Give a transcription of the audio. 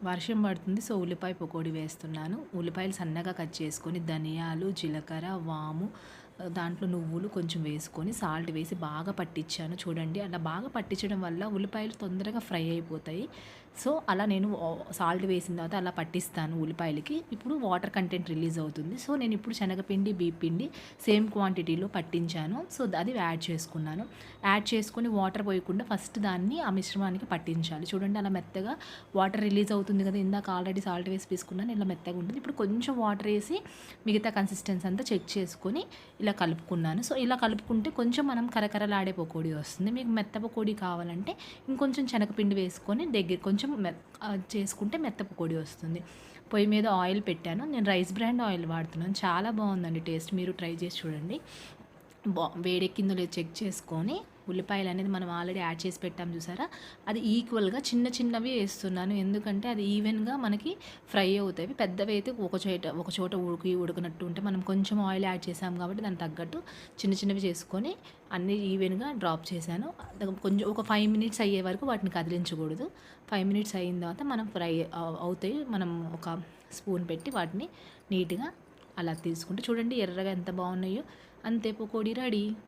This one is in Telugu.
వర్షం పడుతుంది. సో, ఉల్లిపాయ పకోడీ వేస్తున్నాను. ఉల్లిపాయలు సన్నగా కట్ చేసుకొని, ధనియాలు, జీలకర్ర, వాము, దాంట్లో నువ్వులు కొంచెం వేసుకొని, సాల్ట్ వేసి బాగా పట్టించాను. చూడండి అలా బాగా పట్టించడం వల్ల ఉల్లిపాయలు తొందరగా ఫ్రై అయిపోతాయి. సో, అలా నేను సాల్ట్ వేసిన తర్వాత అలా పట్టిస్తాను ఉల్లిపాయలకి. ఇప్పుడు వాటర్ కంటెంట్ రిలీజ్ అవుతుంది. సో, నేను ఇప్పుడు శనగపిండి, బియ్యం పిండి సేమ్ క్వాంటిటీలో పట్టించాను. సో, అది యాడ్ చేసుకున్నాను. యాడ్ చేసుకొని వాటర్ పోయకుండా ఫస్ట్ దాన్ని ఆ మిశ్రమానికి పట్టించాలి. చూడండి అలా మెత్తగా వాటర్ రిలీజ్ అవుతుంది కదా! ఇందాక ఆల్రెడీ సాల్ట్ వేసి తీసుకున్నాను. ఇలా మెత్తగా ఉంటుంది. ఇప్పుడు కొంచెం వాటర్ వేసి మిగతా కన్సిస్టెన్సీ అంతా చెక్ చేసుకొని ఇలా కలుపుకున్నాను. సో, ఇలా కలుపుకుంటే కొంచెం మనం కరకరలాడే పకోడీ వస్తుంది. మీకు మెత్త పకోడీ కావాలంటే ఇంకొంచెం శనగపిండి వేసుకొని కొంచెం చేసుకుంటే మెత్త పకోడీ వస్తుంది. పొయ్యి మీద ఆయిల్ పెట్టాను. నేను రైస్ బ్రాండ్ ఆయిల్ వాడుతున్నాను. చాలా బాగుందండి టేస్ట్. మీరు ట్రై చేసి చూడండి. వేడెక్కిందో లేదో చెక్ చేసుకొని ఉల్లిపాయలు అనేది మనం ఆల్రెడీ యాడ్ చేసి పెట్టాం చూసారా, అది ఈక్వల్గా చిన్న చిన్నవి వేస్తున్నాను. ఎందుకంటే అది ఈవెన్గా మనకి ఫ్రై అవుతాయి. పెద్దవి అయితే ఒక చోట ఉడకనట్టు ఉంటే మనం కొంచెం ఆయిల్ యాడ్ చేసాం కాబట్టి దానికి తగ్గట్టు చిన్న చిన్నవి చేసుకొని అన్నీ ఈవెన్గా డ్రాప్ చేశాను. కొంచెం ఒక 5 మినిట్స్ అయ్యే వరకు వాటిని కదిలించకూడదు. 5 మినిట్స్ అయిన తర్వాత మనం ఫ్రై అవుతాయి. మనం ఒక స్పూన్ పెట్టి వాటిని నీట్గా అలా తీసుకుంటే చూడండి ఎర్రగా ఎంత బాగున్నాయో. అంతే పకోడీ రెడీ.